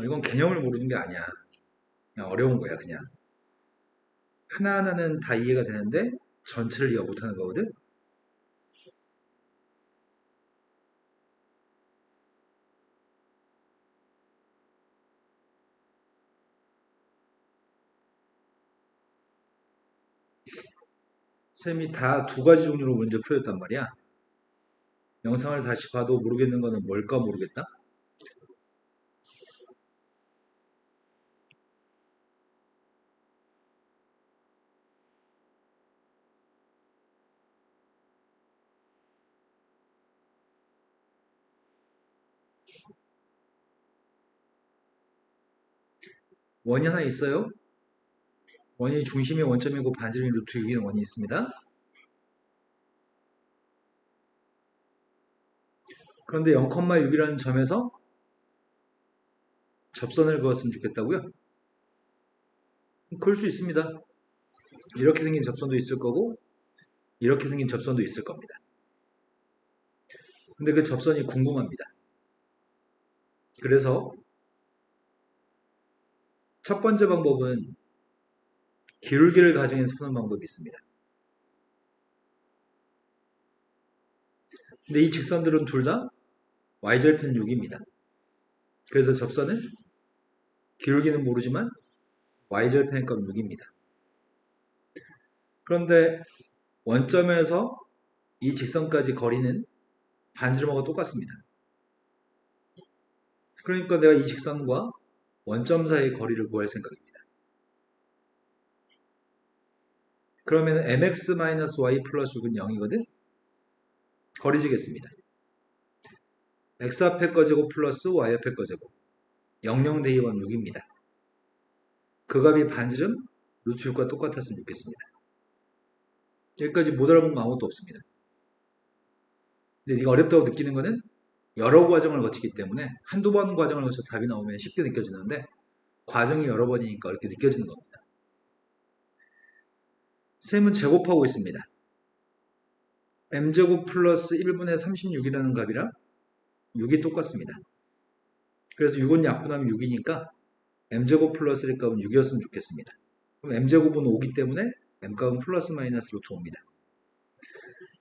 이건 개념을 모르는 게 아니야. 그냥 어려운 거야, 그냥. 하나하나는 다 이해가 되는데 전체를 이해 못하는 거거든? 쌤이 다 두 가지 종류로 먼저 풀어줬단 말이야. 영상을 다시 봐도 모르겠는 거는 뭘까 모르겠다? 원이 하나 있어요. 원이 중심이 원점이고 반지름이 루트 6인 원이 있습니다. 그런데 0,6이라는 점에서 접선을 그었으면 좋겠다고요? 그럴 수 있습니다. 이렇게 생긴 접선도 있을 거고 이렇게 생긴 접선도 있을 겁니다. 근데 그 접선이 궁금합니다. 그래서 첫 번째 방법은 기울기를 가정해서 푸는 방법이 있습니다. 근데 이 직선들은 둘 다 y절편 6입니다. 그래서 접선은 기울기는 모르지만 y절편의 값 6입니다. 그런데 원점에서 이 직선까지 거리는 반지름하고 똑같습니다. 그러니까 내가 이 직선과 원점 사이의 거리를 구할 생각입니다. 그러면 mx-y 플러스 6은 0이거든? 거리지겠습니다. x 앞에 거 제곱 플러스 y 앞에 거 제곱 00 대입하면 6입니다. 그 값이 반지름 루트 6과 똑같았으면 좋겠습니다. 여기까지 못 알아본 거 아무것도 없습니다. 근데 네가 어렵다고 느끼는 거는 여러 과정을 거치기 때문에 한두 번 과정을 거쳐서 답이 나오면 쉽게 느껴지는데 과정이 여러 번이니까 이렇게 느껴지는 겁니다. 셈은 제곱하고 있습니다. m제곱 플러스 1분의 36이라는 값이랑 6이 똑같습니다. 그래서 6은 약분하면 6이니까 m제곱 플러스 1 값은 6이었으면 좋겠습니다. 그럼 m제곱은 5기 때문에 m값은 플러스 마이너스 루트 5입니다.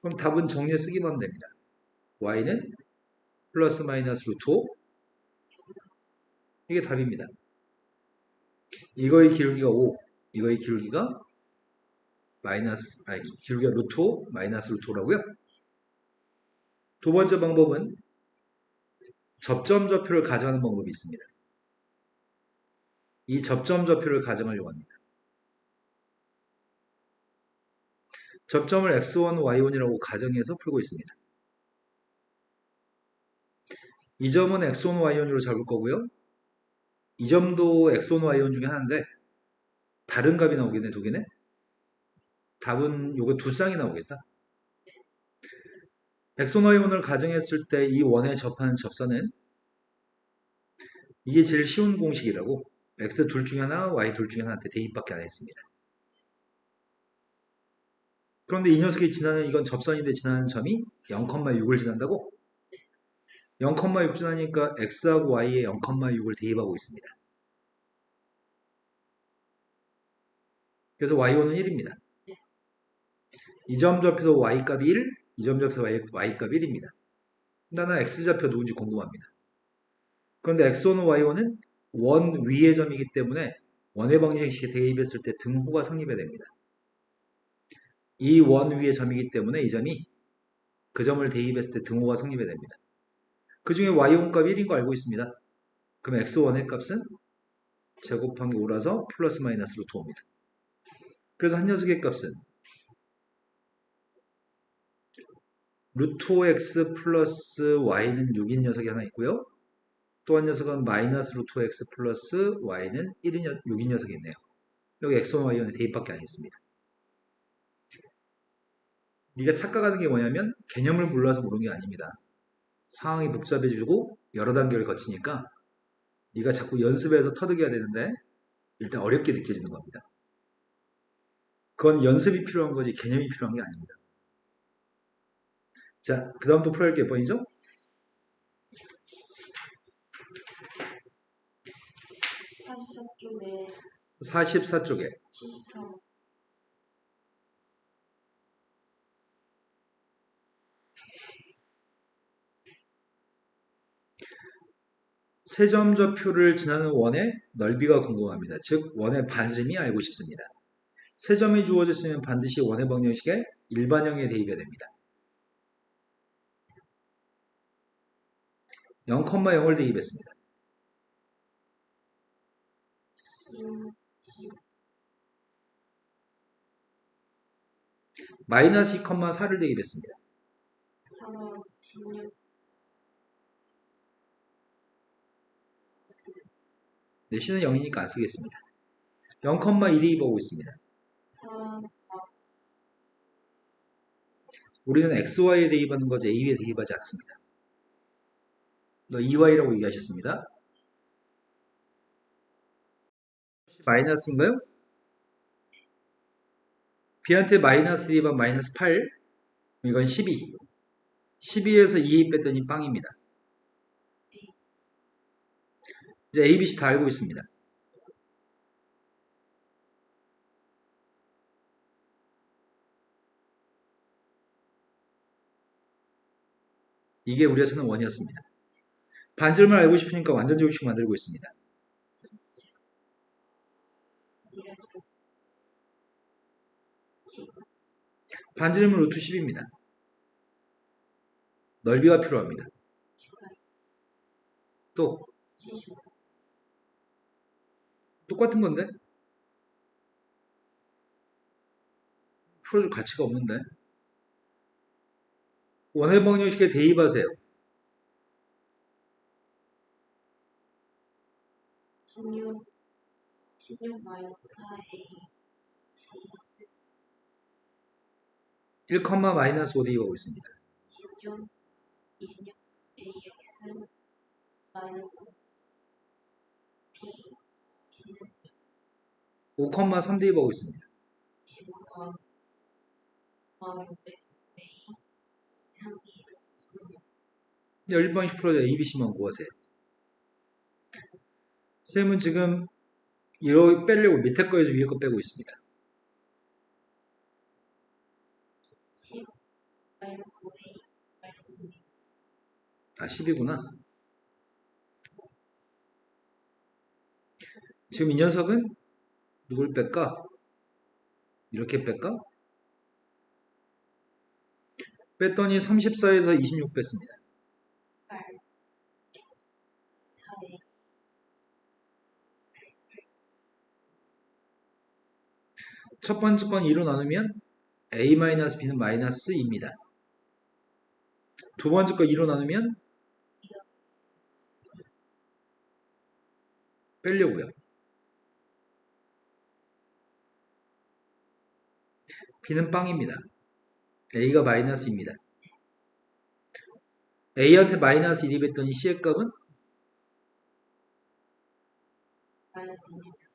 그럼 답은 정리해 쓰기만 하면 됩니다. y는 플러스 마이너스 루트 5 이게 답입니다. 이거의 기울기가 5, 이거의 기울기가 기울기가 루트 5 마이너스 루트 5라고요. 두 번째 방법은 접점 좌표를 가정하는 방법이 있습니다. 이 접점 좌표를 가정하려고 합니다. 접점을 x1, y1이라고 가정해서 풀고 있습니다. 이 점은 x1, y1으로 잡을 거고요. 이 점도 x1, y1 중에 하나인데 다른 값이 나오겠네, 두 개네. 답은 요거 두 쌍이 나오겠다. x1, y1을 가정했을 때 이 원에 접하는 접선은 이게 제일 쉬운 공식이라고 x 둘 중에 하나, y 둘 중에 하나한테 대입밖에 안 했습니다. 그런데 이 녀석이 지나는 이건 접선인데 지나는 점이 0,6을 지난다고? 0,6 지나니까 x하고 y에 0,6을 대입하고 있습니다. 그래서 y1은 1입니다. 이 점 좌표에서 y값이 1, 이 점 좌표에서 y값이 1입니다. 나는 x좌표 누군지 궁금합니다. 그런데 x1과 y1은 원 위의 점이기 때문에 원의 방정식에 대입했을 때 등호가 성립해야 됩니다. 이 원 위의 점이기 때문에 이 점이 그 점을 대입했을 때 등호가 성립해야 됩니다. 그 중에 y1 값이 1인 거 알고 있습니다. 그럼 x1의 값은 제곱한 게 5라서 플러스 마이너스 루트 5입니다. 그래서 한 녀석의 값은 루트 5x 플러스 y는 6인 녀석이 하나 있고요. 또 한 녀석은 마이너스 루트 5x 플러스 y는 6인 녀석이 있네요. 여기 x1, y1의 대입밖에 안 있습니다. 네가 착각하는 게 뭐냐면 개념을 몰라서 모르는 게 아닙니다. 상황이 복잡해지고 여러 단계를 거치니까 네가 자꾸 연습해서 터득해야 되는데 일단 어렵게 느껴지는 겁니다. 그건 연습이 필요한 거지 개념이 필요한 게 아닙니다. 자, 그 다음 또 풀어야 할 게 몇 번이죠? 44쪽에 44쪽에 73. 세점좌표를 지나는 원의 넓이가 궁금합니다. 즉 원의 반지름이 알고 싶습니다. 세점이 주어졌으면 반드시 원의 방정식의 일반형에 대입해야 됩니다. 0,0을 대입했습니다. 마이너스 2,4를 대입했습니다. 4번 16. 네, C는 0이니까 안 쓰겠습니다. 0,2 대입하고 있습니다. 4. 우리는 XY에 대입하는 거지 AB에 대입하지 않습니다. 너 EY라고 얘기하셨습니다. 마이너스인가요? B한테 마이너스 대입한 마이너스 8. 이건 12. 12에서 2 뺐더니 빵입니다. 이제 A, B, C 다 알고 있습니다. 이게 우리가 찾는 원이었습니다. 반지름을 알고 싶으니까 완전 제곱식 만들고 있습니다. 반지름은 루트 10입니다. 넓이가 필요합니다. 또 똑같은 건데? 풀어줄 가치가 없는데? 원의 방정식에 대입하세요. 16 마이너스 4A C 1, 마이너스 5 대입하고 있습니다. 26 AX 마이너스 B C는 5, 3 대입하고 있습니다. 15선 더하기 500 A 3, 2 1번씩 풀어줘 A, B, C만 구하세요. 쌤은 지금 이거 빼려고 밑에 거에서 위에 거 빼고 있습니다. 10 마이너스 5A 마이너스 5B 아, 10이구나. 지금 이 녀석은 누굴 뺄까? 이렇게 뺄까? 뺐더니 34에서 26 뺐습니다. 8 4A 첫 번째 건 2로 나누면 A-B는 마이너스 2입니다. 두 번째 거 2로 나누면 빼려고요. B는 빵입니다. A가 마이너스입니다. A한테 마이너스 1이 뺐더니 C의 값은 마이너스 24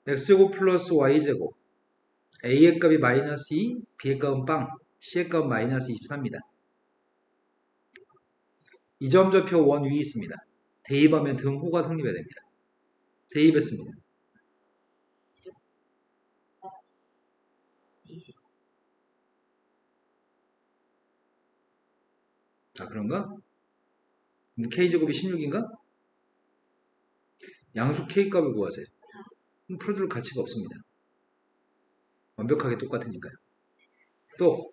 X제곱 플러스 Y제곱. A의 값이 마이너스 2, B의 값은 빵, C의 값은 마이너스 24입니다. 이 점 좌표 원 위에 있습니다. 대입하면 등호가 성립해야 됩니다. 대입했습니다. 20 아, 그런가? K제곱이 16인가? 양수 K값을 구하세요. 풀어줄 가치가 없습니다. 완벽하게 똑같으니까요. 또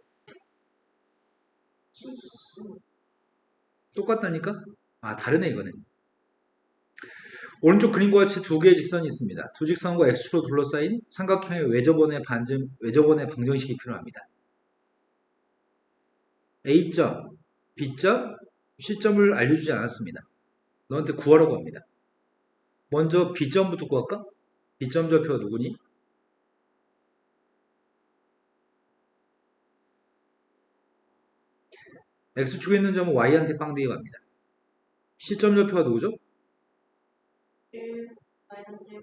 똑같다니까? 아, 다르네 이거는. 오른쪽 그림과 같이 두 개의 직선이 있습니다. 두 직선과 X축으로 둘러싸인 삼각형의 외접원의 방정식이 필요합니다. A점, B점, C점을 알려주지 않았습니다. 너한테 구하라고 합니다. 먼저 B점부터 구할까? B점 좌표가 누구니? X축에 있는 점은 Y한테 빵 대입합니다. C점 좌표가 누구죠? 1 마이너스 1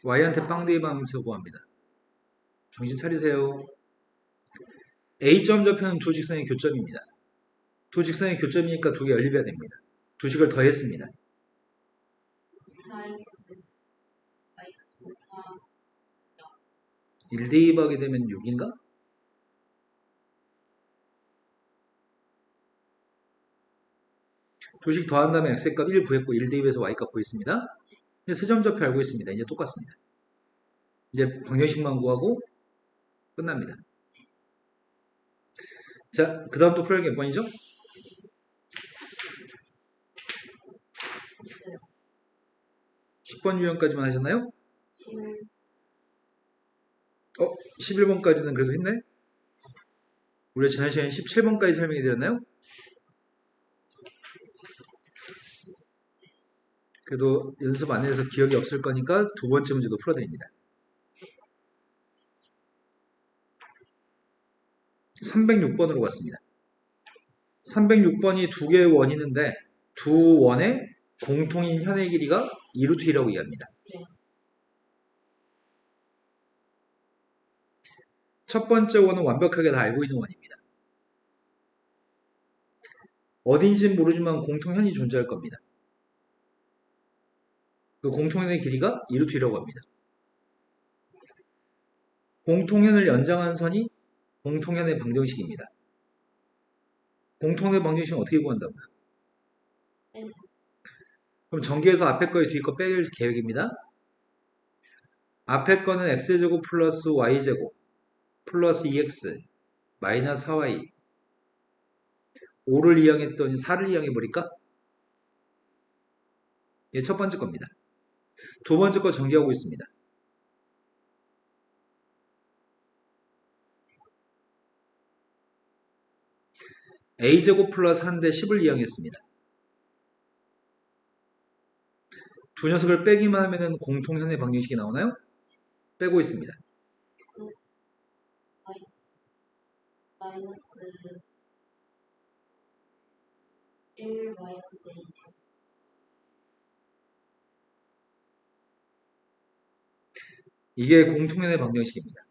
Y한테 빵 대입하면서 구합니다. 정신 차리세요. A점 좌표는 두 직선의 교점입니다. 두 직선의 교점이니까 두 개 연립해야 됩니다. 두 식을 더했습니다. 4x 마이너스 4 1 대입하게 되면 6인가? 두 식 더한 다음에 x값 1 구했고 1 대입해서 y값 구했습니다. 이제 세점좌표 알고 있습니다. 이제 똑같습니다. 이제 방정식만 구하고 끝납니다. 자, 그 다음 또 풀어야 할 게 몇 번이죠? 있어요. 10번 유형까지만 하셨나요? 7 11번까지는 그래도 했네? 우리가 지난 시간에 17번까지 설명해 드렸나요? 그래도 연습 안 해서 기억이 없을 거니까 두 번째 문제도 풀어드립니다. 306번으로 갔습니다. 306번이 두 개의 원이 있는데 두 원의 공통인 현의 길이가 2루트 2라고 이해합니다. 네. 첫 번째 원은 완벽하게 다 알고 있는 원입니다. 어딘지는 모르지만 공통현이 존재할 겁니다. 그 공통현의 길이가 2루트 2라고 합니다. 공통현을 연장한 선이 공통현의 방정식입니다. 공통현의 방정식은 어떻게 구한다고요? 해서 그럼 전개해서 앞에 거에 뒤에 거 뺄 계획입니다. 앞에 거는 x제곱 플러스 y제곱 플러스 2x 마이너스 4y 5를 이항했더니 4를 이항해버릴까? 이게 첫 번째 겁니다. 두 번째 거 전개하고 있습니다. a제곱 플러스 1대 10을 이항했습니다. 두 녀석을 빼기만 하면 공통현의 방정식이 나오나요? 빼고 있습니다. x 마이너스 1 마이너스 a 제곱 이게 공통현의 방정식입니다.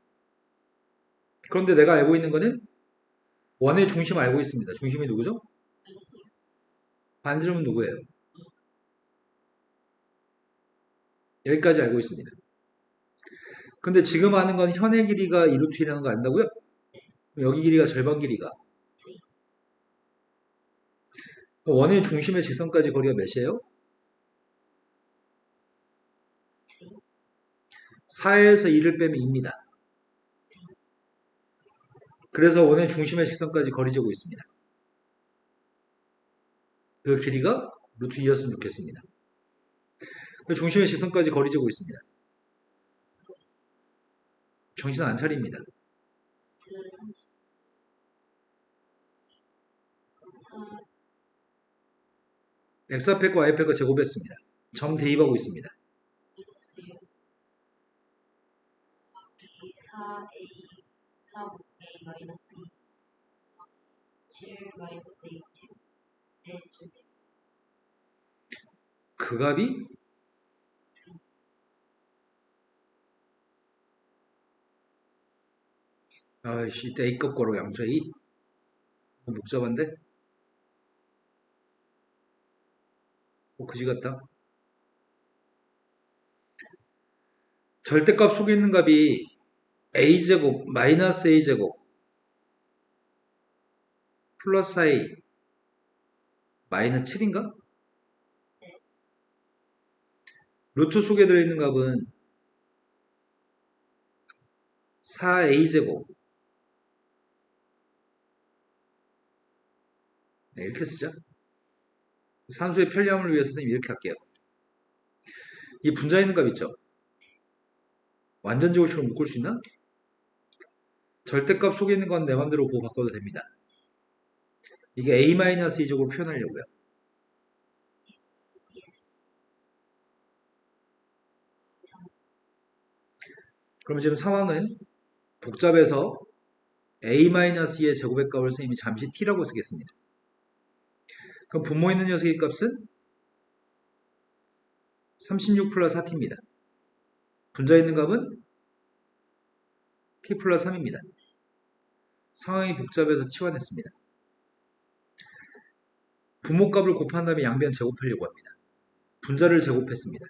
그런데 내가 알고 있는 거는 원의 중심 알고 있습니다. 중심이 누구죠? 마이너스 1 반지름은 누구예요? 여기까지 알고 있습니다. 근데 지금 아는 건 현의 길이가 2루트 1이라는 거 안다고요? 그럼 여기 길이가 절반 길이가 원의 중심의 직선까지 거리가 몇이에요? 4에서 2를 빼면 2입니다. 그래서 원의 중심의 직선까지 거리 재고 있습니다. 그 길이가 루트 2였으면 좋겠습니다. 그 중심의 직선까지 거리 재고 있습니다. 정신 안 차립니다. 4 x 앞에 거 y 앞에 거 제곱했습니다. 점 대입하고 있습니다. 마이너스 6 4a 4a 마이너스 2 7 마이너스 2 제곱 네, 좀 그 값이 아이씨 이때 A급 거로 양수 A 복잡한데? 그지 같다. 절대값 속에 있는 값이 A제곱 마이너스 A제곱 플러스 A 마이너스 7인가? 루트 속에 들어있는 값은 4a제곱 네, 이렇게 쓰자. 산수의 편리함을 위해서 선생님 이렇게 할게요. 이 분자에 있는 값 있죠? 완전 제곱식으로 묶을 수 있나? 절대값 속에 있는 건 내 맘대로 보고 바꿔도 됩니다. 이게 a-2제곱으로 표현하려고요. 그럼 지금 상황은 복잡해서 a-2의 제곱의 값을 선생님이 잠시 t라고 쓰겠습니다. 그럼 분모 있는 녀석의 값은 36 플러스 4t입니다. 분자 있는 값은 t 플러스 3입니다. 상황이 복잡해서 치환했습니다. 부모값을 곱한 다음에 양변 제곱하려고 합니다. 분자를 제곱했습니다.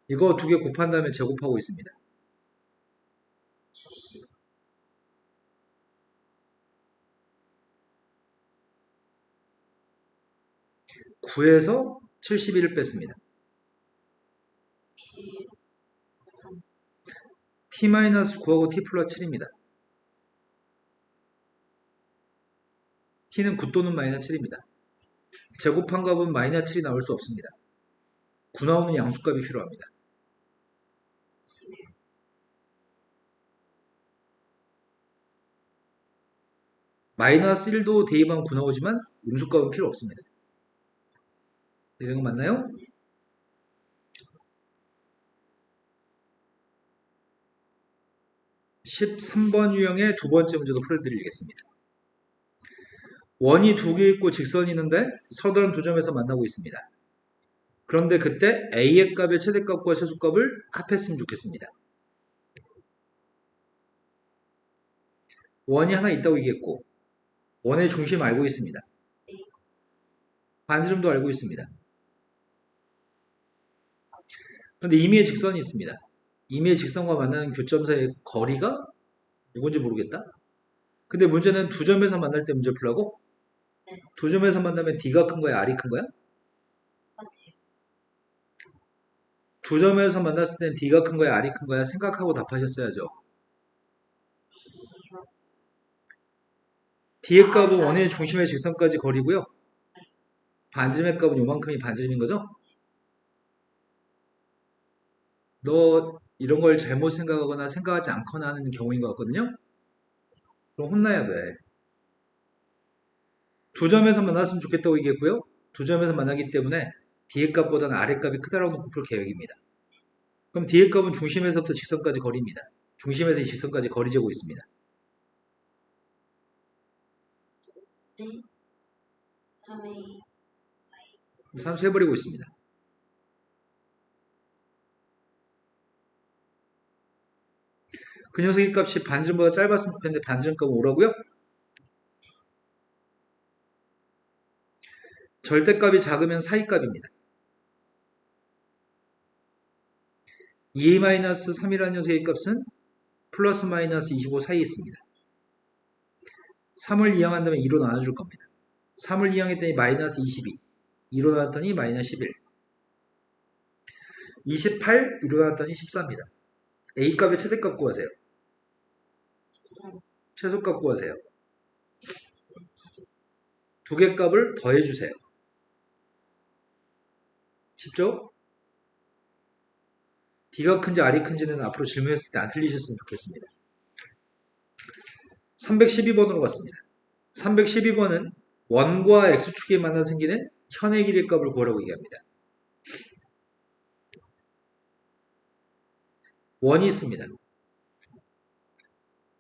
이거 두 개 곱한 다음에 제곱하고 있습니다. 9에서 71을 뺐습니다. 7, 3, t-9하고 t 플러스 7입니다. t는 9 또는 마이너스 7입니다. 제곱한 값은 마이너스 7이 나올 수 없습니다. 9 나오는 양수값이 필요합니다. 11, 마이너스 1도 대입하면 9 나오지만 음수값은 필요 없습니다. 이런 거 맞나요? 13번 유형의 두 번째 문제도 풀어드리겠습니다. 원이 두 개 있고 직선이 있는데 서다른 두 점에서 만나고 있습니다. 그런데 그때 a의 값의 최대값과 최소값을 합했으면 좋겠습니다. 원이 하나 있다고 얘기했고 원의 중심 알고 있습니다. 반지름도 알고 있습니다. 그런데 임의의 직선이 있습니다. 임의의 직선과 만나는 교점 사이의 거리가 이건지 모르겠다. 근데 문제는 두 점에서 만날 때 문제 풀라고? 네. 두 점에서 만나면 D가 큰 거야? R이 큰 거야? 똑같아요. 두 점에서 만났을 땐 D가 큰 거야? R이 큰 거야? 생각하고 답하셨어야죠. D가 D의 값은 R이 원의 R이 중심의 직선까지 거리고요. 반지름의 값은 요만큼이 반지름인 거죠? 너 이런 걸 잘못 생각하거나 생각하지 않거나 하는 경우인 것 같거든요? 그럼 혼나야 돼. 두 점에서 만났으면 좋겠다고 얘기했고요. 두 점에서 만나기 때문에 D의 값보다는 R의 값이 크다라고 놓고 풀 계획입니다. 그럼 D의 값은 중심에서부터 직선까지 거리입니다. 중심에서 이 직선까지 거리 재고 있습니다. 네. 3A 마이너스 산수해버리고 있습니다. 그 녀석의 값이 반지름보다 짧았으면 좋겠는데 반지름 값은 5라고요? 절대값이 작으면 사이값입니다. 2a-3이라는 녀석의 값은 플러스 마이너스 25 사이에 있습니다. 3을 이항한다면 2로 나눠줄 겁니다. 3을 이항했더니 마이너스 22, 2로 나눴더니 마이너스 11, 28, 2로 나눴더니 14입니다. A값의 최대값 구하세요. 13, 최소값 구하세요. 두 개 값을 더해주세요. 쉽죠? D가 큰지 R이 큰지는 앞으로 질문했을 때 안 틀리셨으면 좋겠습니다. 312번으로 갔습니다. 312번은 원과 x축에 만나 생기는 현의 길이의 값을 구하라고 얘기합니다. 원이 있습니다.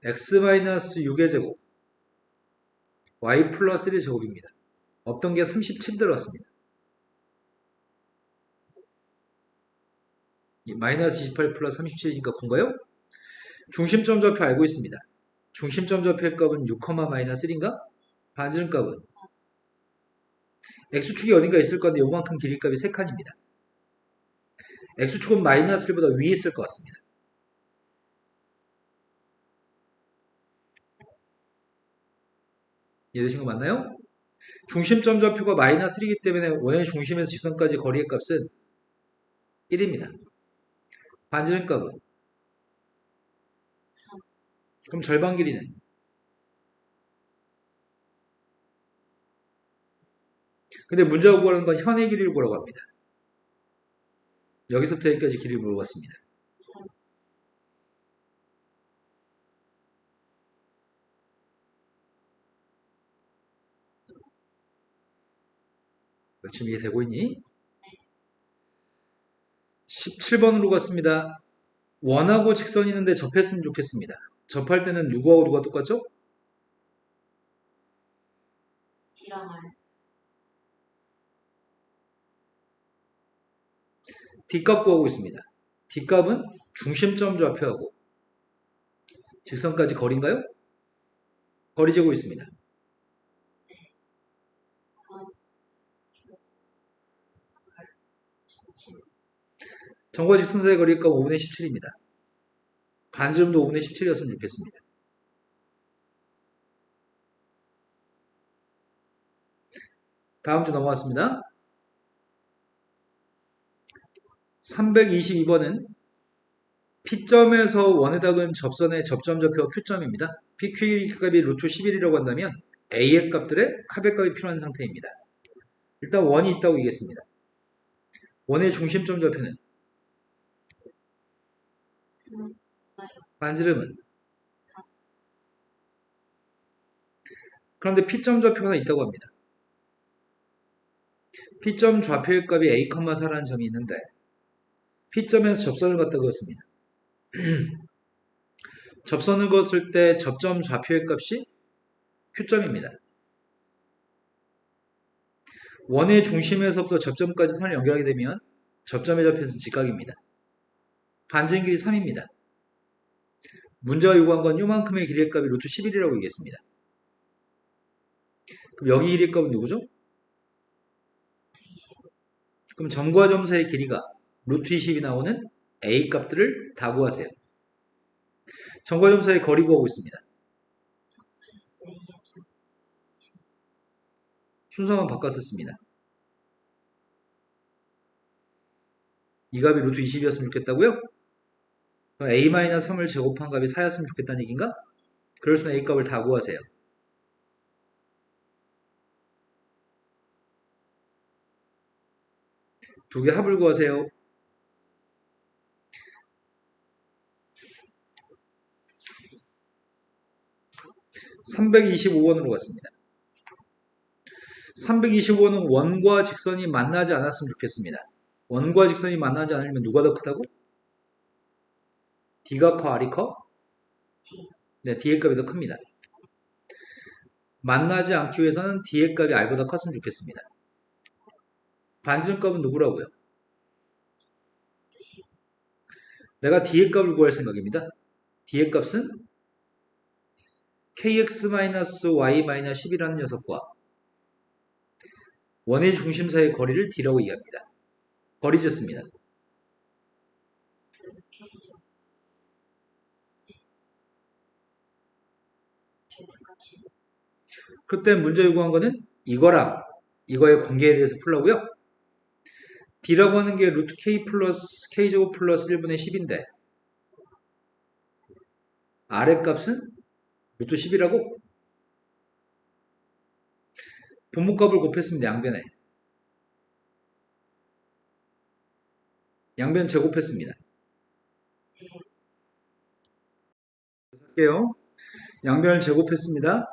x-6의 제곱 y 플러스 1의 제곱입니다. 없던 게 37 들어왔습니다. 마이너스 28 플러스 37이니까 9인가요? 중심점 좌표 알고 있습니다. 중심점 좌표의 값은 6, 마이너스 1인가? 반지름 값은 x축이 어딘가 있을 건데 요만큼 길이 값이 3칸입니다. x축은 마이너스 1보다 위에 있을 것 같습니다. 이해되신 거 맞나요? 중심점 좌표가 마이너스 1이기 때문에 원의 중심에서 직선까지 거리의 값은 1입니다. 반지름 값은? 3, 그럼 절반 길이는? 근데 문제가 구하는 건 현의 길이를 보라고 합니다. 여기서부터 여기까지 길이를 물어봤습니다. 3, 지금 이해되고 있니? 17번으로 갔습니다. 원하고 직선이 있는데 접했으면 좋겠습니다. 접할 때는 누구하고 누가 똑같죠? D랑 R D값 구하고 있습니다. D값은 중심점 좌표하고 직선까지 거리인가요? 거리 재고 있습니다. 3, 9, 8, 7. 점과 직선 사이 거리값 5분의 17입니다. 반지름도 5분의 17이었으면 좋겠습니다. 다음 주 넘어왔습니다. 322번은 P점에서 원에 닿은 접선의 접점좌표가 Q점입니다. PQ 값이 루트 11이라고 한다면 A의 값들의 합의 값이 필요한 상태입니다. 일단 원이 있다고 얘기했습니다. 원의 중심점 좌표는 반지름은 그런데 P점 좌표가 하나 있다고 합니다. P점 좌표의 값이 A, 4라는 점이 있는데 P점에서 접선을 갖다 그었습니다. 접선을 그었을 때 접점 좌표의 값이 Q점입니다. 원의 중심에서부터 접점까지 선을 연결하게 되면 접점의 좌표는 직각입니다. 반지름 길이 3입니다. 문제가 요구한 건 요만큼의 길이의 값이 루트 11이라고 얘기했습니다. 그럼 여기 길이의 값은 누구죠? 그럼 점과 점 사이의 길이가 루트 20이 나오는 A 값들을 다 구하세요. 점과 점 사이의 거리 구하고 있습니다. 순서만 바꿨었습니다. 이 값이 루트 20이었으면 좋겠다고요? 그럼 A-3을 제곱한 값이 4였으면 좋겠다는 얘기인가? 그럴 수는 A 값을 다 구하세요. 두 개 합을 구하세요. 325번으로 갔습니다. 325번은 원과 직선이 만나지 않았으면 좋겠습니다. 원과 직선이 만나지 않으면 누가 더 크다고? D가 커, R이 커? 네, D의 값이 더 큽니다. 만나지 않기 위해서는 D의 값이 R보다 컸으면 좋겠습니다. 반지름 값은 누구라고요? 내가 D의 값을 구할 생각입니다. D의 값은 kx-y-10이라는 녀석과 원의 중심 사이의 거리를 D라고 얘기합니다. 거리 쟀습니다. 그때 문제 요구한 거는 이거랑 이거의 관계에 대해서 풀라고요. D라고 하는 게 루트 K 플러스 K제곱 플러스 1분의 10인데 R의 값은 루트 10이라고? 분모값을 곱했습니다. 양변에. 양변 제곱했습니다. 할게요. 양변을 제곱했습니다.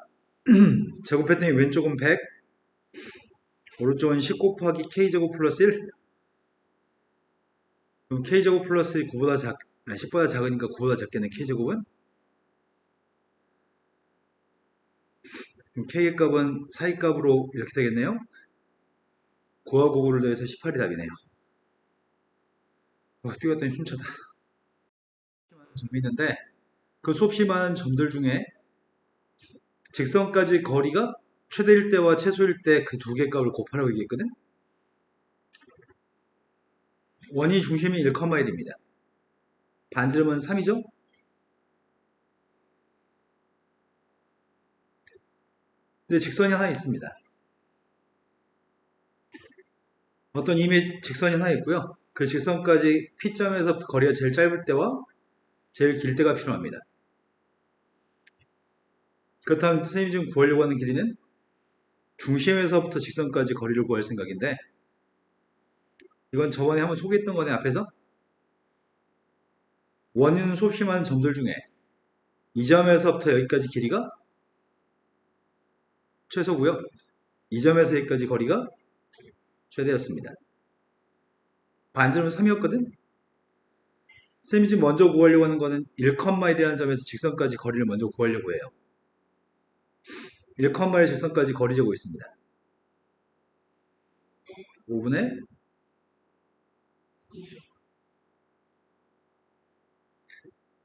제곱했더니 왼쪽은 100, 오른쪽은 10 곱하기 K제곱 플러스 1. 그럼 K제곱 플러스 9보다 10보다 작으니까 9보다 작겠네, K제곱은. 그럼 K의 값은 사이 값으로 이렇게 되겠네요. 9하고 9를 더해서 18이 답이네요. 뛰었더니 숨차다. 점이 있는데 그 수없이 많은 점들 중에 직선까지 거리가 최대일 때와 최소일 때 그 두 개 값을 곱하라고 얘기했거든. 원이 중심이 1,1입니다. 반지름은 3이죠. 근데 직선이 하나 있습니다. 어떤 이미 직선이 하나 있고요. 그 직선까지 P점에서 거리가 제일 짧을 때와 제일 길 때가 필요합니다. 그렇다면 선생님이 지금 구하려고 하는 길이는 중심에서부터 직선까지 거리를 구할 생각인데 이건 저번에 한번 소개했던 거네. 앞에서 원인 수없이 많은 점들 중에 이 점에서부터 여기까지 길이가 최소고요. 이 점에서 여기까지 거리가 최대였습니다. 반지름은 3이었거든. 선생님이 지금 먼저 구하려고 하는 거는 1,1이라는 점에서 직선까지 거리를 먼저 구하려고 해요. 1,1 직선까지 거리 재고 있습니다. 5분의 20.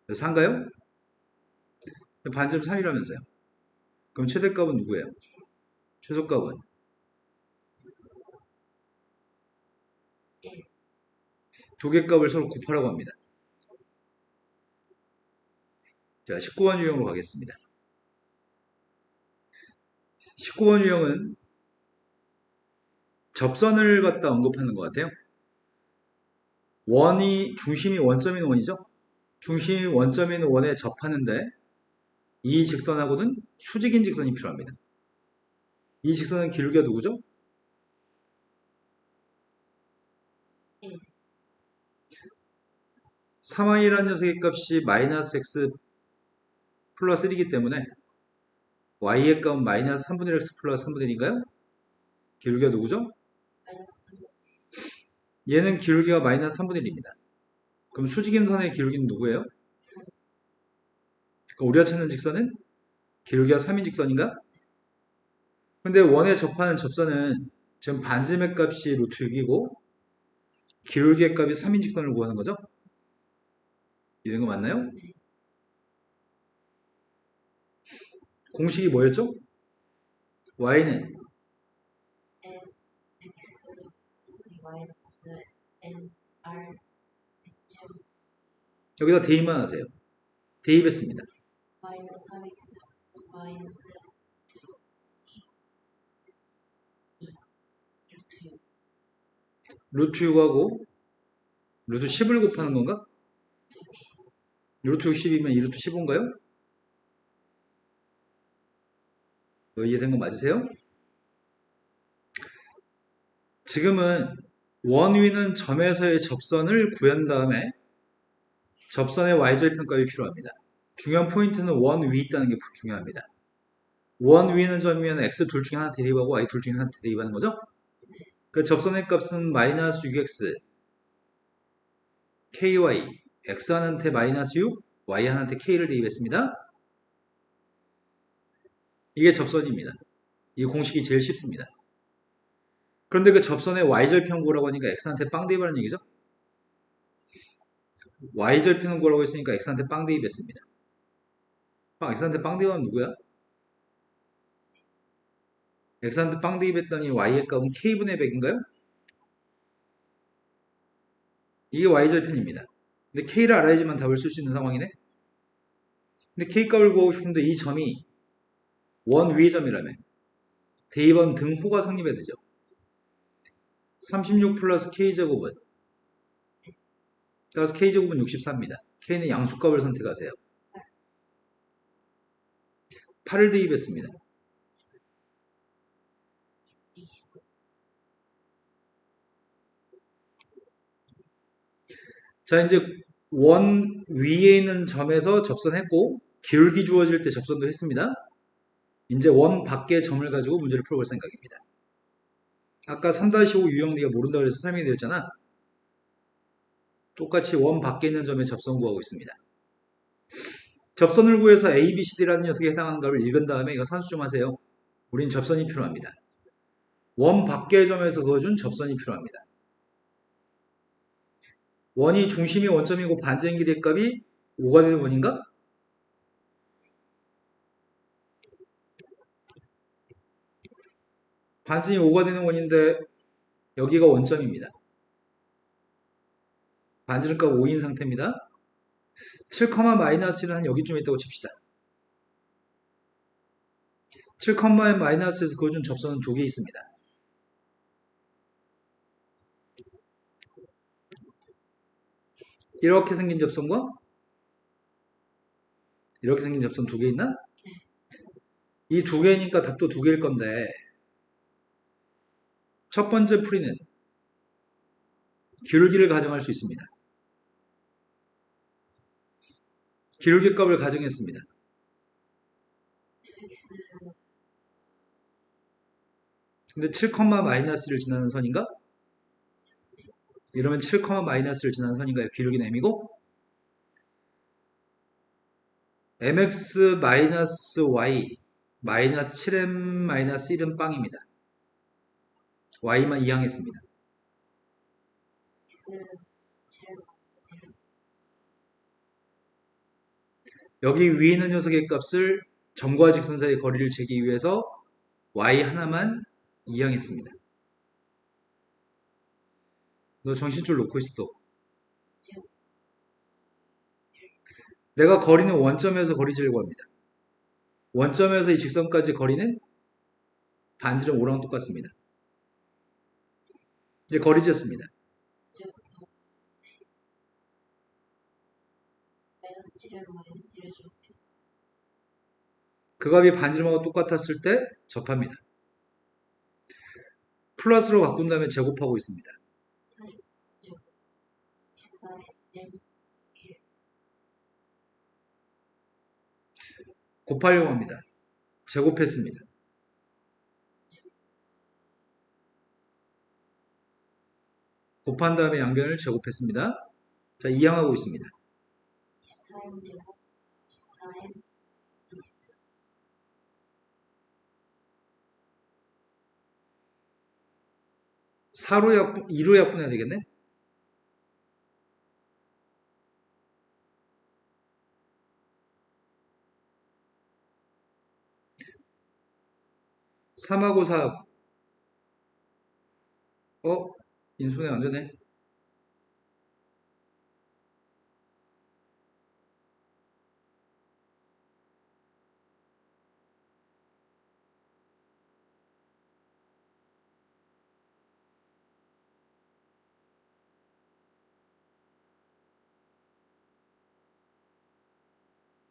그래서 4인가요? 반지름 3이라면서요. 그럼 최대값은 누구예요? 최소값은 두 개 값을 서로 곱하라고 합니다. 자, 19번 유형으로 가겠습니다. 19번 유형은 접선을 갖다 언급하는 것 같아요. 중심이 원점인 원이죠? 중심이 원점인 원에 접하는데 이 직선하고는 수직인 직선이 필요합니다. 이 직선은 기울기가 누구죠? 3i라는 녀석의 값이 마이너스 x 플러스 1이기 때문에 y의 값은 마이너스 3분의 1 x 플러스 3분의 1인가요? 기울기가 누구죠? 얘는 기울기가 마이너스 3분의 1입니다. 그럼 수직인 선의 기울기는 누구예요? 그러니까 우리가 찾는 직선은 기울기가 3인 직선인가? 근데 원에 접하는 접선은 지금 반지름의 값이 루트 6이고 기울기의 값이 3인 직선을 구하는 거죠? 이런 거 맞나요? 공식이 뭐였죠? y는 여기다 대입만 하세요. 대입했습니다. 루트 6하고 루트 10을 곱하는 건가? 루트 60이면 2루트 15인가요? 이해된 거 맞으세요? 지금은 원 위는 점에서의 접선을 구한 다음에 접선의 y절편값이 필요합니다. 중요한 포인트는 원 위에 있다는 게 중요합니다. 원 위에 있는 점이면 x 둘 중에 하나 대입하고 y 둘 중에 하나 대입하는 거죠? 그 접선의 값은 마이너스 6x ky x 하나한테 마이너스 6 y 하나한테 k를 대입했습니다. 이게 접선입니다. 이 공식이 제일 쉽습니다. 그런데 그 접선의 y절편 구라고 하니까 x한테 빵 대입하는 얘기죠? y절편 구라고 했으니까 x한테 빵 대입했습니다. x한테 빵 대입하면 누구야? x한테 빵 대입했더니 y의 값은 k분의 100인가요? 이게 y절편입니다. 근데 k를 알아야지만 답을 쓸 수 있는 상황이네? 근데 k 값을 구하고 싶은데 이 점이 원 위의 점이라면 대입하면 등호가 성립해야 되죠. 36 플러스 k제곱은 따라서 k제곱은 64입니다. k는 양수값을 선택하세요. 8을 대입했습니다. 자, 이제 원 위에 있는 점에서 접선했고 기울기 주어질 때 접선도 했습니다. 이제 원 밖의 점을 가지고 문제를 풀어볼 생각입니다. 아까 3-5 유형 네가 모른다고 해서 설명해 드렸잖아. 똑같이 원 밖에 있는 점에 접선 구하고 있습니다. 접선을 구해서 A, B, C, D라는 녀석에 해당하는 값을 읽은 다음에 이거 산수 좀 하세요. 우린 접선이 필요합니다. 원 밖의 점에서 그어준 접선이 필요합니다. 원이 중심이 원점이고 반지름 길이의 값이 5가 되는 원인가? 반지름이 5가 되는 원인데 여기가 원점입니다. 반지름값 5인 상태입니다. 7, 마이너스 1은 한 여기쯤에 있다고 칩시다. 7, 마이너스에서 그어준 접선은 두 개 있습니다. 이렇게 생긴 접선과 이렇게 생긴 접선 두 개 있나? 이 두 개니까 답도 두 개일 건데 첫 번째 풀이는 기울기를 가정할 수 있습니다. 기울기 값을 가정했습니다. 근데 7, 마이너스를 지나는 선인가? 이러면 7, 마이너스를 지나는 선인가요? 기울기는 m이고 mx 마이너스 y 마이너스 7m 마이너스 1은 빵입니다. y만 이항했습니다. 여기 위에 있는 녀석의 값을 점과 직선 사이의 거리를 재기 위해서 y 하나만 이항했습니다. 너 정신줄 놓고 있어 또. 내가 거리는 원점에서 거리 재려고 합니다. 원점에서 이 직선까지 거리는 반지름 5랑 똑같습니다. 이제 거리 쟀습니다. 제부터 마이너스 7을 마이너스 1을 줄 때, 그 값이 반지름하고 똑같았을 때 접합니다. 플러스로 바꾼 다음에 제곱하고 있습니다. 40제곱 14의 M 1 곱하려고 합니다. 제곱했습니다. 곱한 다음에 양변을 제곱했습니다. 자, 이항하고 있습니다. 14M 제곱 14M 24 4로 2로 약분해야 되겠네? 삼하고 4하고 인수분해 안 되네.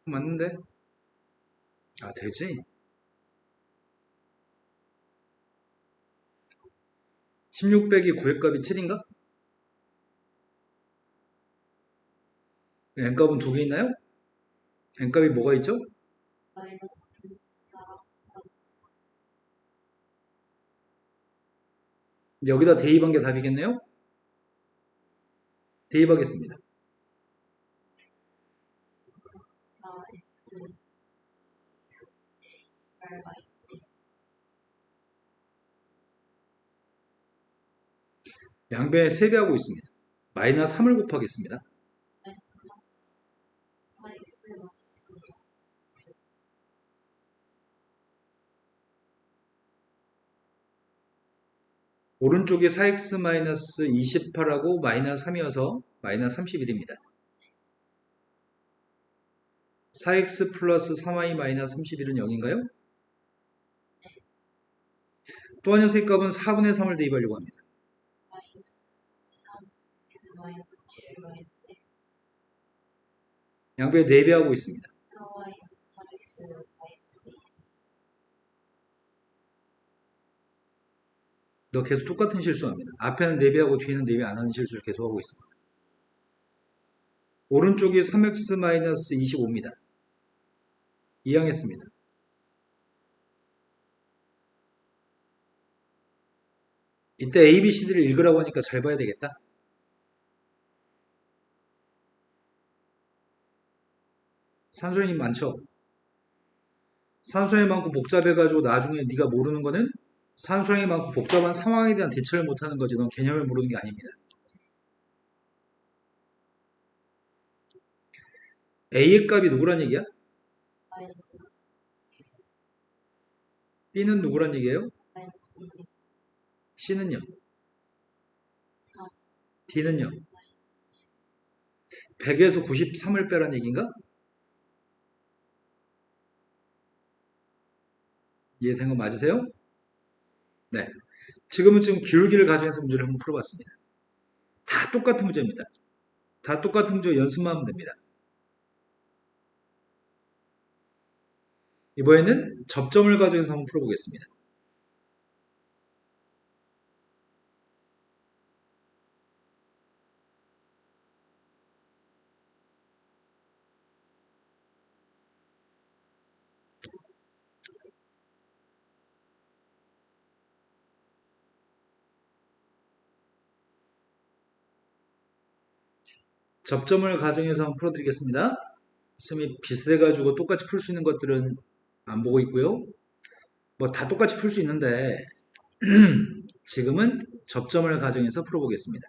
맞는데? 아, 되지? 16 빼기 9의 값이 7인가? n값은 두 개 있나요? n값이 뭐가 있죠? 마이너스 4 3 여기다 대입한 게 답이겠네요? 대입하겠습니다. 4X 8 마이너스 1 양변에 3배하고 있습니다. 마이너스 3을 곱하겠습니다. 마이너스 3 4X 마이너스 10 오른쪽이 4x-28하고 마이너스 3이어서 마이너스 31입니다. 4x 플러스 3y 마이너스 31은 0인가요? 또 한 녀석의 값은 4분의 3을 대입하려고 합니다. 마이너스 3X 마이너스 7 마이너스 1 양변에 4배하고 있습니다. 4Y 4X 마이너스 20 너 계속 똑같은 실수합니다. 앞에는 4배하고 뒤에는 4배 안 하는 실수를 계속하고 있습니다. 오른쪽이 3x-25입니다. 이항했습니다. 이때 A, B, C, D를 읽으라고 하니까 잘 봐야 되겠다. 산소량이 많죠? 산소량이 많고 복잡해가지고 나중에 네가 모르는 거는 산소량이 많고 복잡한 상황에 대한 대처를 못하는 거지 넌 개념을 모르는 게 아닙니다. A의 값이 누구란 얘기야? 마이너스 3 B는 누구란 얘기예요? 마이너스 20 C는요? 4 D는요? 100에서 93을 빼란 얘기인가? 이해된 거 맞으세요? 네. 지금 기울기를 가정해서 문제를 한번 풀어봤습니다. 다 똑같은 문제입니다. 다 똑같은 문제 연습만 하면 됩니다. 이번에는 접점을 가정해서 한번 풀어보겠습니다. 접점을 가정해서 한번 풀어드리겠습니다. 쌤이 비슷해가지고 똑같이 풀 수 있는 것들은 안 보고 있고요. 뭐 다 똑같이 풀 수 있는데 지금은 접점을 가정해서 풀어보겠습니다.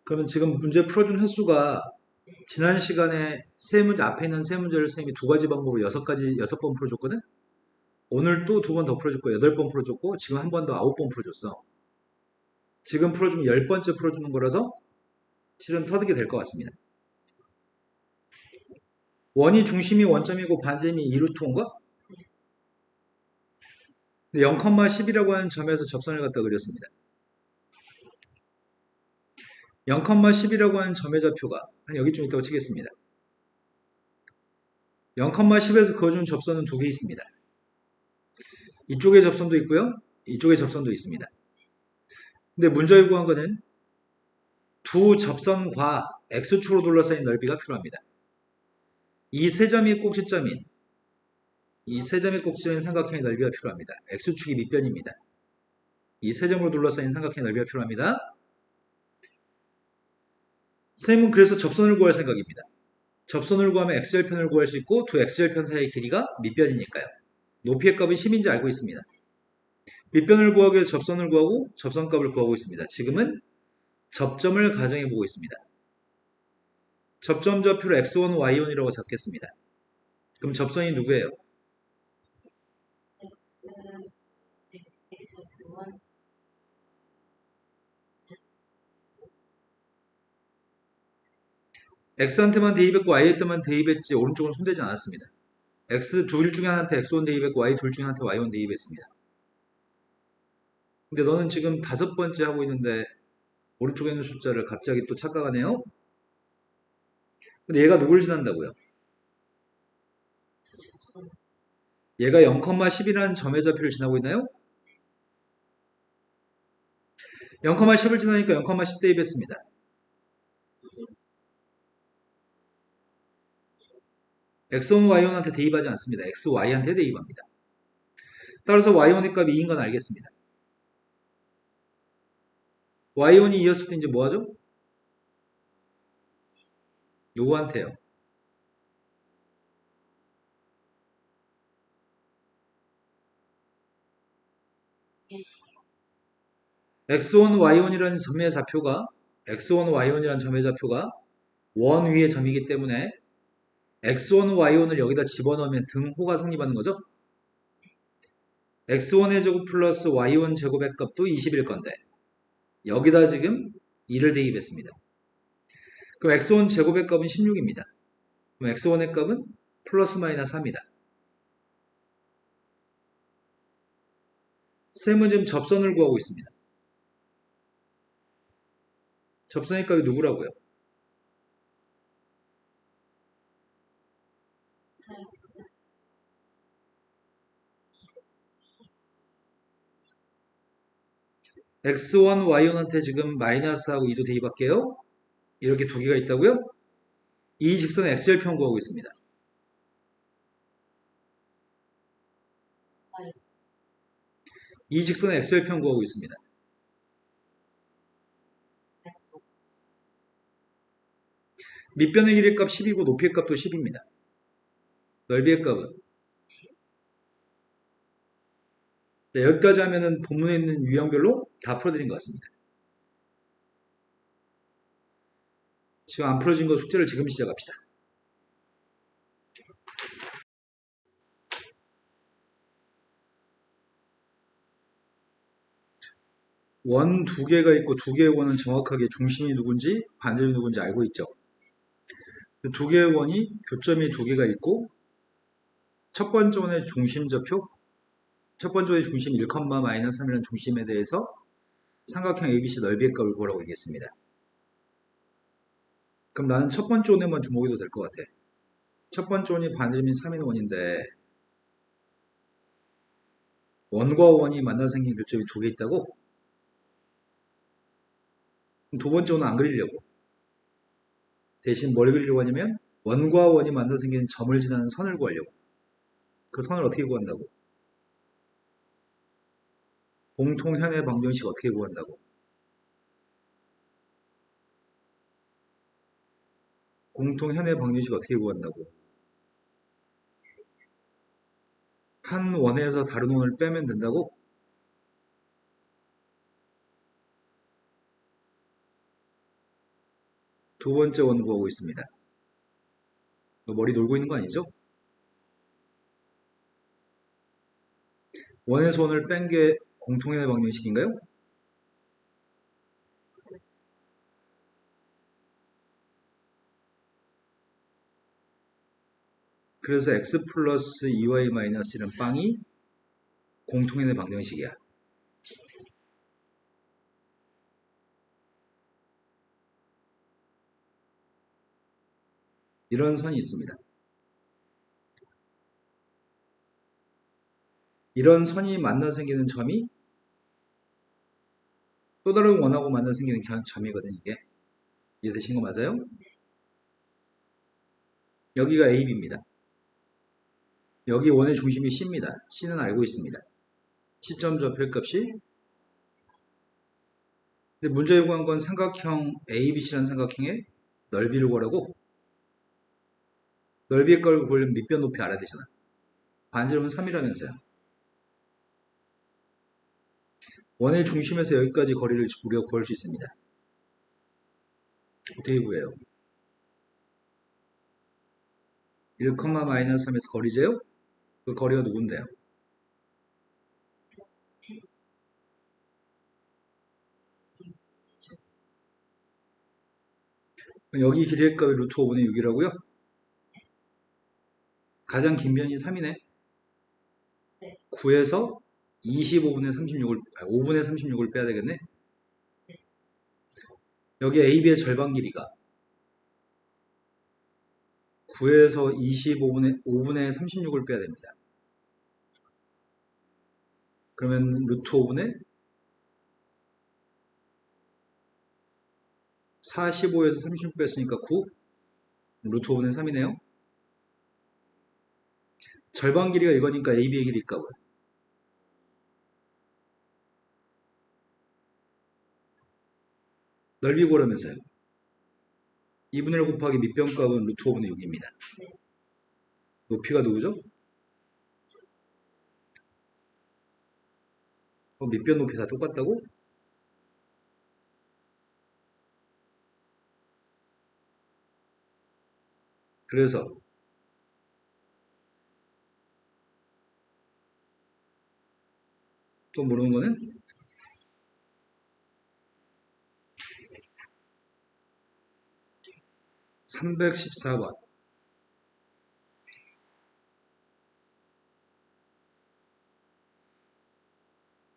그러면 지금 문제 풀어준 횟수가 지난 시간에 앞에 있는 세 문제를 선생님이 두 가지 방법으로 여섯 번 풀어줬거든? 오늘 또 두 번 더 풀어줬고, 8번 풀어줬고, 지금 한 번 더 9번 풀어줬어. 지금 풀어주면 10번째 풀어주는 거라서 실은 터득이 될 것 같습니다. 원이 중심이 원점이고 반점이 2루트인가? 0,10이라고 하는 점에서 접선을 갖다 그렸습니다. 0,10이라고 하는 점의 좌표가 한 여기쯤 있다고 치겠습니다. 0,10에서 그어주는 접선은 두 개 있습니다. 이쪽에 접선도 있고요. 이쪽에 접선도 있습니다. 근데 문제에 구한 거는 두 접선과 X축으로 둘러싸인 넓이가 필요합니다. 이 세 점이 꼭지점인 삼각형의 넓이가 필요합니다. X축이 밑변입니다. 이 세 점으로 둘러싸인 삼각형의 넓이가 필요합니다. 선생님은 그래서 접선을 구할 생각입니다. 접선을 구하면 X절편을 구할 수 있고 두 X절편 사이의 길이가 밑변이니까요. 높이의 값은 10인지 알고 있습니다. 밑변을 구하기 위해 접선을 구하고 접선값을 구하고 있습니다. 지금은 접점을 가정해 보고 있습니다. 접점 좌표를 x1, y1이라고 잡겠습니다. 그럼 접선이 누구예요? x1 x한테만 대입했고 y한테만 대입했지 오른쪽은 손대지 않았습니다. x 둘 중에 하나한테 x1 대입했고 y 둘 중에 하나한테 y1 대입했습니다. 근데 너는 지금 5번째 하고 있는데 오른쪽에 있는 숫자를 갑자기 또 착각하네요? 근데 얘가 누굴 지난다고요? 접선 얘가 0,10이라는 점의 좌표를 지나고 있나요? 0,10을 지나니까 0,10 대입했습니다. x1, y1한테 대입하지 않습니다. x, y한테 대입합니다. 따라서 y1의 값이 2인 건 알겠습니다. y1이 2였을 때 이제 뭐 하죠? 누구한테요? x1, y1이라는 점의 좌표가 x1, y1이라는 점의 좌표가 원 위의 점이기 때문에 x1, y1을 여기다 집어넣으면 등호가 성립하는 거죠? x1의 제곱 플러스 y1 제곱의 값도 20일 건데 여기다 지금 2를 대입했습니다. 그럼 x1 제곱의 값은 16입니다. 그럼 x1의 값은 플러스 마이너스 3입니다. 쌤은 지금 접선을 구하고 있습니다. 접선의 값이 누구라고요? 4x x1, y1한테 지금 마이너스하고 2도 대입할게요. 이렇게 두 개가 있다고요? 이 직선의 x절편 구하고 있습니다. 이 직선의 x절편 구하고 있습니다. 밑변의 길이의 값 10이고 높이의 값도 10입니다. 넓이의 값은 네, 여기까지 하면은 본문에 있는 유형별로 다 풀어드린 것 같습니다. 지금 안 풀어진 거 숙제를 지금 시작합시다. 원 두 개가 있고 두 개의 원은 정확하게 중심이 누군지 반점이 누군지 알고 있죠. 두 개의 원이 교점이 두 개가 있고 첫 번째 원의 중심 좌표, 첫 번째 원의 중심 1,-3이라는 중심에 대해서 삼각형 ABC 넓이의 값을 구하라고 얘기했습니다. 그럼 나는 첫 번째 원에만 주목해도 될 것 같아. 첫 번째 원이 반점인 3인 원인데 원과 원이 만나 생긴 교점이 두 개 있다고? 그럼 두 번째 원은 안 그리려고. 대신 뭘 그리려고 하냐면 원과 원이 만나 생긴 점을 지나는 선을 구하려고. 그 선을 어떻게 구한다고? 공통현의 방정식 어떻게 구한다고? 공통현의 방정식 어떻게 구한다고? 한 원에서 다른 원을 빼면 된다고? 두 번째 원 구하고 있습니다. 머리 놀고 있는 거 아니죠? 원에서 원을 뺀 게 공통의 방정식인가요? 그래서 x 플러스 2y 마이너스 1은 빵이 공통의 방정식이야. 이런 선이 있습니다. 이런 선이 만나 생기는 점이 또 다른 원하고 만나 생기는 점이거든, 이게. 이해되신 거 맞아요? 여기가 A, B입니다. 여기 원의 중심이 C입니다. C는 알고 있습니다. 시점 좌표값이. 근데 문제 요구한 건 삼각형 ABC라는 삼각형의 넓이를 구하라고. 넓이의 걸 구하려면 밑변 높이 알아야 되잖아. 반지름은 3이라면서요. 원의 중심에서 여기까지 거리를 우리가 구할 수 있습니다. 어떻게 구해요? 1, 마이너스 3에서 거리제요? 그 거리가 누군데요? 여기 길이의 값이 루트 5분의 6이라고요? 가장 긴 변이 3이네. 9에서 25분의 36을, 5분의 36을 빼야 되겠네. 여기 AB의 절반 길이가 9에서 5분의 36을 빼야 됩니다. 그러면 루트 5분의 45에서 36 뺐으니까 9, 루트 5분의 3이네요. 절반 길이가 이거니까 AB의 길이 값은 넓이 구하면서요. 2분의 1 곱하기 밑변값은 루트 5분의 6입니다. 높이가 누구죠? 밑변 높이 다 똑같다고? 그래서 또 모르는 거는 314번.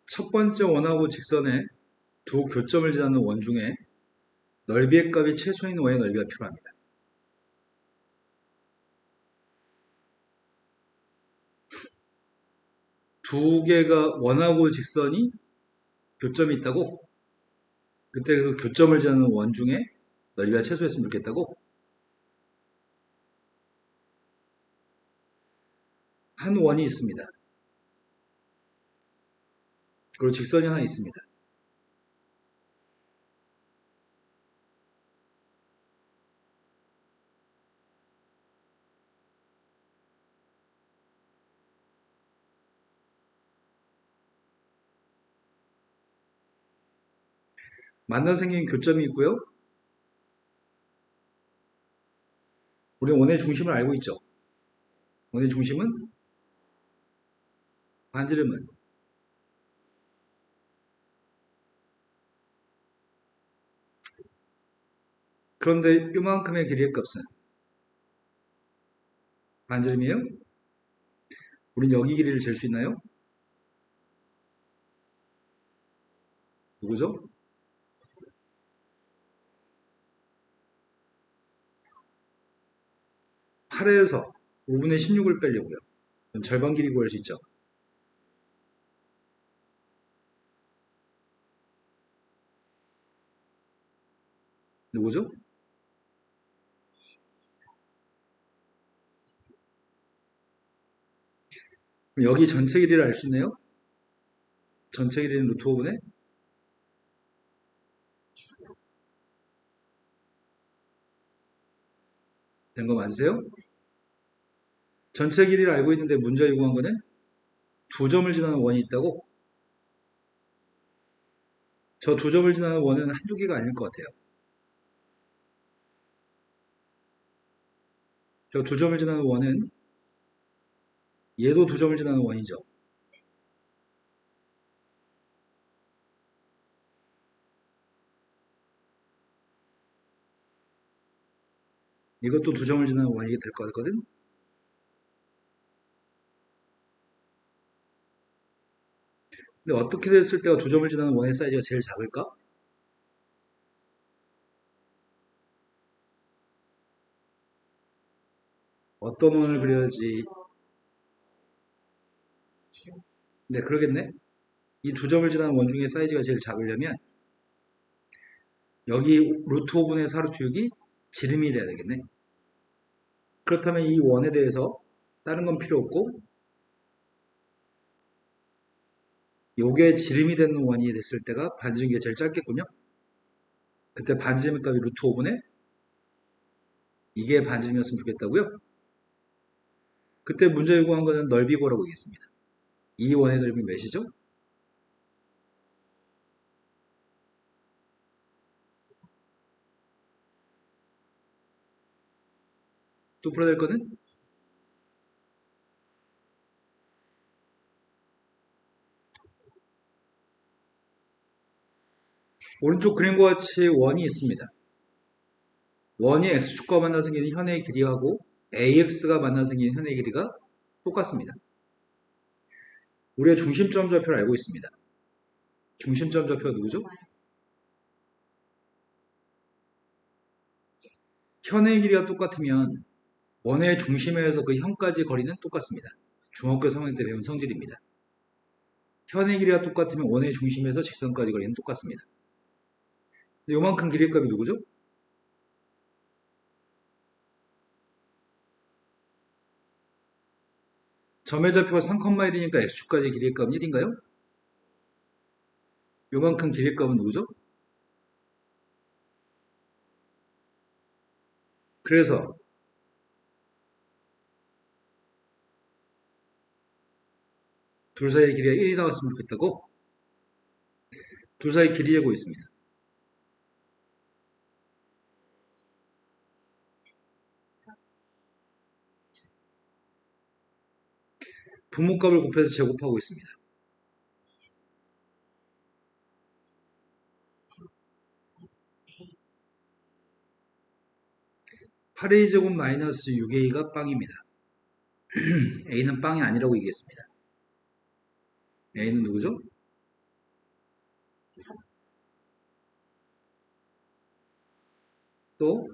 첫 번째 원하고 직선의 두 교점을 지나는 원 중에 넓이의 값이 최소인 원의 넓이가 필요합니다. 두 개가 원하고 직선이 교점이 있다고? 그때 그 교점을 지나는 원 중에 넓이가 최소였으면 좋겠다고? 한 원이 있습니다. 그리고 직선이 하나 있습니다. 만나 생긴 교점이 있고요. 우리 원의 중심을 알고 있죠. 원의 중심은 반지름은 그런데 이만큼의 길이의 값은 반지름이에요? 우린 여기 길이를 잴 수 있나요? 누구죠? 8에서 5분의 16을 빼려고요. 그럼 절반 길이 구할 수 있죠. 누구죠? 그럼 여기 전체 길이를 알 수 있네요. 전체 길이는 루트 5분의 된 거 맞으세요? 전체 길이를 알고 있는데 문제 요구한 거는 두 점을 지나는 원이 있다고? 저 두 점을 지나는 원은 한두 개가 아닐 것 같아요. 저 두 점을 지나는 원은 얘도 두 점을 지나는 원이죠. 이것도 두 점을 지나는 원이 될 것 같거든. 근데 어떻게 됐을 때가 두 점을 지나는 원의 사이즈가 제일 작을까? 어떤 원을 그려야지. 네, 그러겠네. 이 두 점을 지나는 원 중에 사이즈가 제일 작으려면 여기 루트 5분의 4 루트 6이 지름이 돼야 되겠네. 그렇다면 이 원에 대해서 다른 건 필요 없고 요게 지름이 되는 원이 됐을 때가 반지름기가 제일 짧겠군요. 그때 반지름 값이 루트 5분의 이게 반지름이었으면 좋겠다고요. 그때 문제 요구한 거는 넓이고라고 얘기했습니다. 이 원의 넓이 몇이죠? 또 풀어야 될 거는 오른쪽 그림과 같이 원이 있습니다. 원이 x축과 만나 생기는 현의 길이하고 ax가 만나 생기는 현의 길이가 똑같습니다. 우리가 중심점 좌표를 알고 있습니다. 중심점 좌표가 누구죠? 현의 길이가 똑같으면 원의 중심에서 그 현까지 거리는 똑같습니다. 중학교 3학년 때 배운 성질입니다. 현의 길이가 똑같으면 원의 중심에서 직선까지 거리는 똑같습니다. 근데 요만큼 길이의 값이 누구죠? 점의 좌표가 3,1이니까 x축까지 길이의 값은 1인가요? 요만큼 길이의 값은 누구죠? 그래서 둘 사이의 길이가 1이 나왔으면 좋겠다고 둘 사이 길이 재고 있습니다. 분모값을 곱해서 제곱하고 있습니다. 8a 제곱 마이너스 6a가 빵입니다. a는 빵이 아니라고 얘기했습니다. a는 누구죠? 또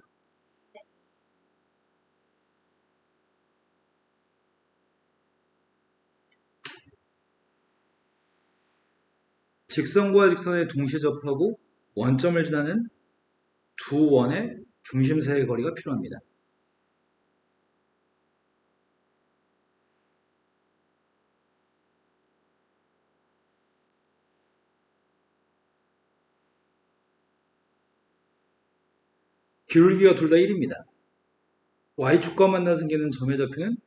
직선과 직선에 동시에 접하고 원점을 지나는 두 원의 중심 사이의 거리가 필요합니다. 기울기가 둘 다 1입니다. y축과 만나 생기는 점의 좌표는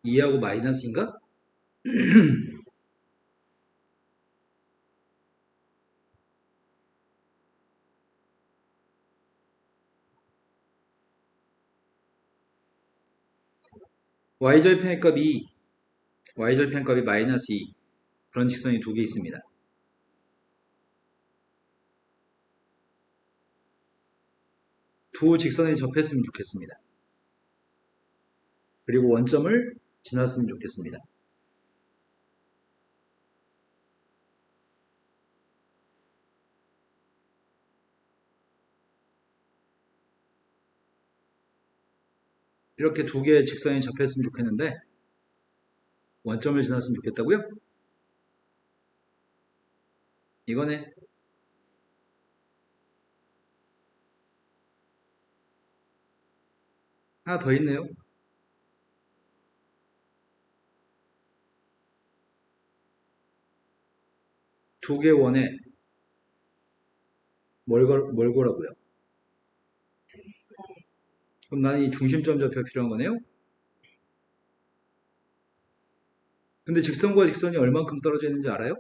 2하고 마이너스인가? y절편의 값이 y절편 값이 마이너스 2 그런 직선이 두 개 있습니다. 두 직선이 접했으면 좋겠습니다. 그리고 원점을 지났으면 좋겠습니다. 이렇게 두 개의 직선이 접했으면 좋겠는데 원점을 지났으면 좋겠다고요? 이거네. 하나 더 있네요. 두 개 원에 뭘 거라고요? 그럼 난 이 중심점 좌표가 필요한 거네요? 근데 직선과 직선이 얼만큼 떨어져 있는지 알아요?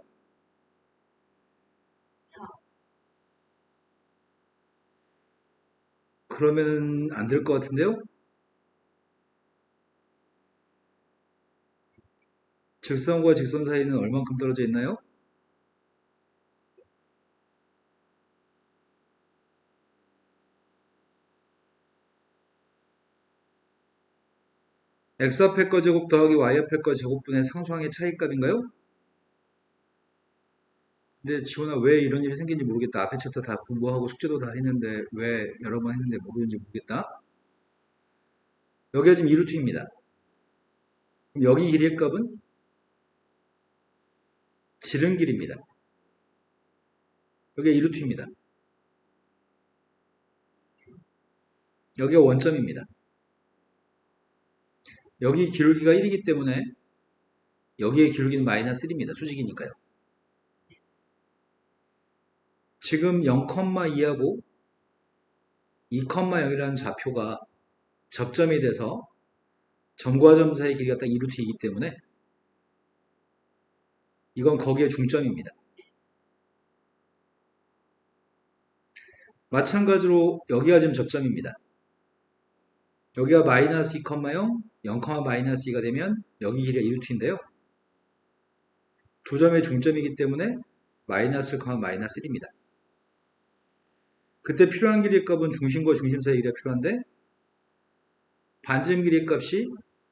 그러면 안 될 것 같은데요? 직선과 직선 사이는 얼만큼 떨어져 있나요? x앞의 거 제곱 더하기 y앞의 거 제곱분의 상수항의 차이값인가요? 근데 지원아 왜 이런 일이 생긴지 모르겠다. 앞에 챕터 다 공부하고 숙제도 다 했는데 왜 여러 번 했는데 모르는지 모르겠다. 여기가 지금 2루트입니다. 그럼 여기 길이의 값은 지름 길이입니다. 여기가 2루트입니다. 여기가 원점입니다. 여기 기울기가 1이기 때문에 여기의 기울기는 마이너스 1입니다. 수직이니까요. 지금 0,2하고 2,0이라는 좌표가 접점이 돼서 점과 점 사이 길이가 딱 2루트이기 때문에 이건 거기에 중점입니다. 마찬가지로 여기가 지금 접점입니다. 여기가 마이너스 2,0, 0, 마이너스 2가 되면 여기 길이가 2루트인데요. 두 점의 중점이기 때문에 마이너스 1, 마이너스 1입니다. 그때 필요한 길이의 값은 중심과 중심 사이 길이가 필요한데 반지름 길이의 값이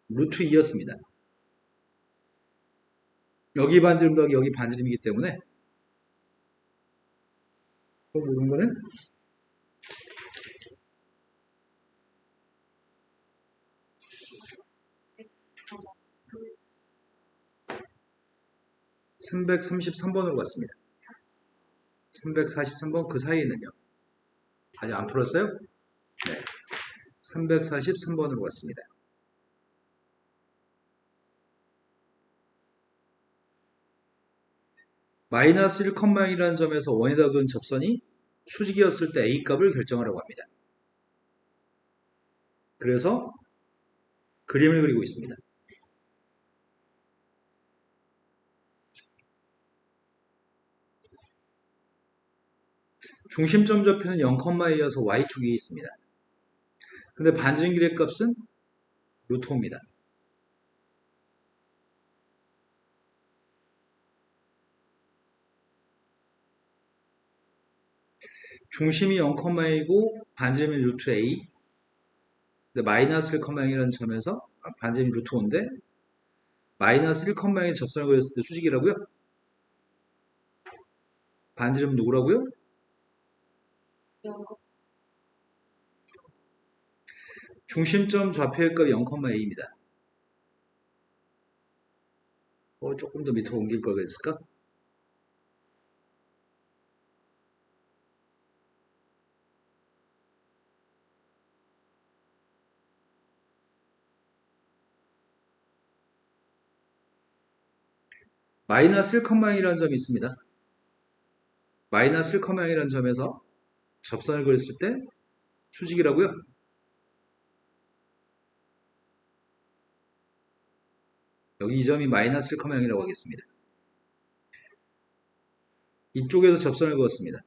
루트 2였습니다. 여기 반지름 더하기 여기 반지름이기 때문에 모르는 거는 333번으로 갔습니다. 343번 그 사이에는요. 아직 안 풀었어요? 네. 343번으로 갔습니다. 마이너스 1,0이라는 점에서 원에다 그은 접선이 수직이었을 때 A값을 결정하라고 합니다. 그래서 그림을 그리고 있습니다. 중심점 좌표는 0,A여서 Y축 위에 있습니다. 근데 반지름 길이의 값은 루트 5입니다. 중심이 0,A고 반지름이 루트 A. 근데 마이너스 1,0이라는 점에서 반지름이 루트 5인데 마이너스 1,0에 접선을 그렸을 때 수직이라고요? 반지름 누구라고요? 중심점 좌표의 값이 0,A입니다. 조금 더 밑으로 옮길 걸 그랬을까? 마이너스 1,0이라는 점이 있습니다. 마이너스 1,0이라는 점에서 접선을 그렸을 때 수직이라고요? 여기 이 점이 마이너스 1,0이라고 하겠습니다. 이쪽에서 접선을 그었습니다.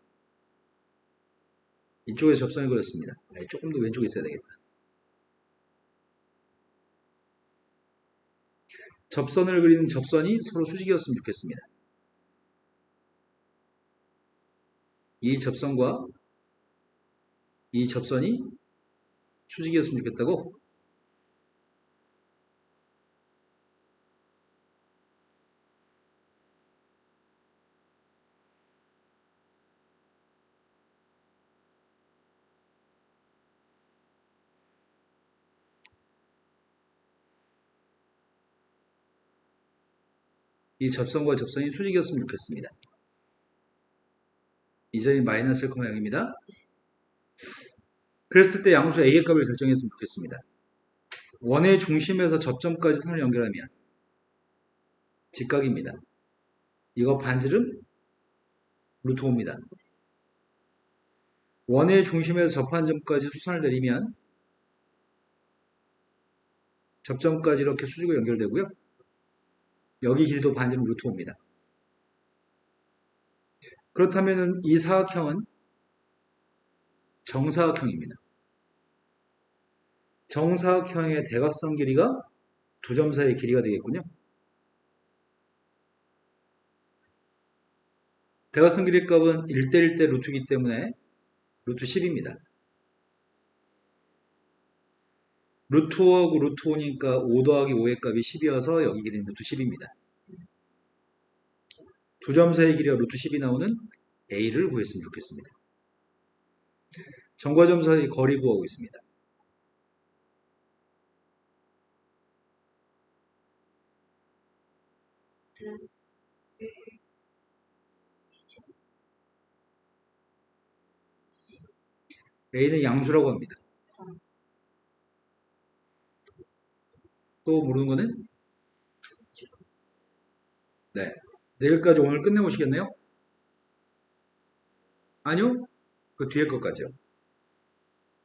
이쪽에서 접선을 그렸습니다. 조금 더 왼쪽에 있어야 되겠다. 접선을 그리는 접선이 서로 수직이었으면 좋겠습니다. 이 접선과 이 접선이 수직이었으면 좋겠다고? 이 접선과 접선이 수직이었으면 좋겠습니다. 이 점이 마이너스 1,0입니다. 그랬을 때 양수 A의 값을 결정했으면 좋겠습니다. 원의 중심에서 접점까지 선을 연결하면 직각입니다. 이거 반지름 루트 5입니다. 원의 중심에서 접한 점까지 수선을 내리면 접점까지 이렇게 수직으로 연결되고요. 여기 길이도 반지름 루트 5입니다. 그렇다면 이 사각형은 정사각형입니다. 정사각형의 대각선 길이가 두 점 사이의 길이가 되겠군요. 대각선 길이값은 1대1대 루트이기 때문에 루트 10입니다. 루트 5하고 루트 5니까 5 더하기 5의 값이 10이어서 여기 길이는 루트 10입니다. 두 점 사이 길이가 루트 10이 나오는 A를 구했으면 좋겠습니다. 점과 점 사이 거리 구하고 있습니다. 루트 A는 양수라고 합니다. 3 또 모르는 거는? 네. 내일까지 오늘 끝내보시겠네요? 아니요? 그 뒤에 것까지요.